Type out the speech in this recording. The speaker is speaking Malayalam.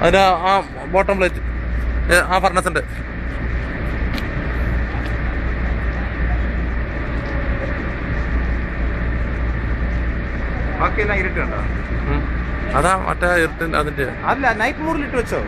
അതിന് ആ ബോട്ടം പ്ലേറ്റ് ആ ഫർണസിന്റെ ബാക്കിയെല്ലാം ഇരുട്ടുണ്ടോ? അതാ മറ്റേ ഇരുട്ടിന്റെ അതിന്റെ അല്ല, നൈറ്റ് മോഡിൽ ഇട്ട് വെച്ചോ.